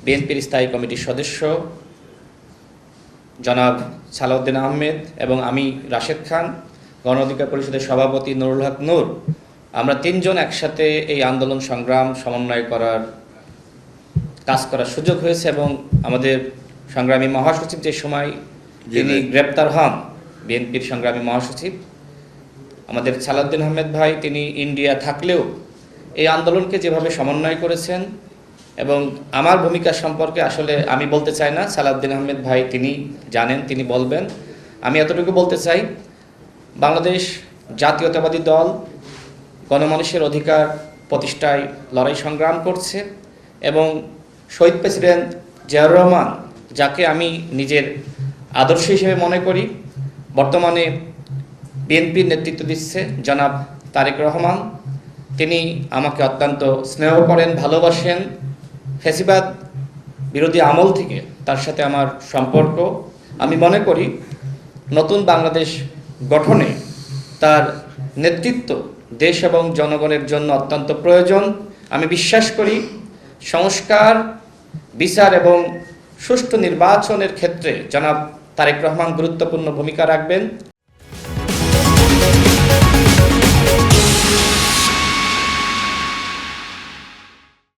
বিএনপির স্থায়ী কমিটির সদস্য জনাব সালাউদ্দিন আহমেদ এবং আমি রাশেদ খান, গণ অধিকার পরিষদের সভাপতি নুরুল হক নূর, আমরা তিনজন একসাথে এই আন্দোলন সংগ্রাম সমন্বয় করার কাজ করার সুযোগ হয়েছে এবং আমাদের সংগ্রামী মহাসচিব যে সময় তিনি গ্রেপ্তার হন, বিএনপির সংগ্রামী মহাসচিব আমাদের সালাউদ্দিন আহমেদ ভাই, তিনি ইন্ডিয়া থাকলেও এই আন্দোলনকে যেভাবে সমন্বয় করেছেন এবং আমার ভূমিকা সম্পর্কে আসলে আমি বলতে চাই না, সালাউদ্দিন আহমেদ ভাই তিনি জানেন, তিনি বলবেন। আমি এতটুকু বলতে চাই, বাংলাদেশ জাতীয়তাবাদী দল গণমানুষের অধিকার প্রতিষ্ঠায় লড়াই সংগ্রাম করছে এবং শহীদ প্রেসিডেন্ট জিয়াউর রহমান, যাকে আমি নিজের আদর্শ হিসেবে মনে করি, বর্তমানে বিএনপির নেতৃত্ব দিচ্ছে জনাব তারেক রহমান, তিনি আমাকে অত্যন্ত স্নেহ করেন, ভালোবাসেন। ফ্যাসিবাদ বিরোধী আমল থেকে তার সাথে আমার সম্পর্ক। আমি মনে করি নতুন বাংলাদেশ গঠনে তার নেতৃত্ব দেশ এবং জনগণের জন্য অত্যন্ত প্রয়োজন। আমি বিশ্বাস করি সংস্কার, বিচার এবং সুষ্ঠু নির্বাচনের ক্ষেত্রে জনাব তারেক রহমান গুরুত্বপূর্ণ ভূমিকা রাখবেন।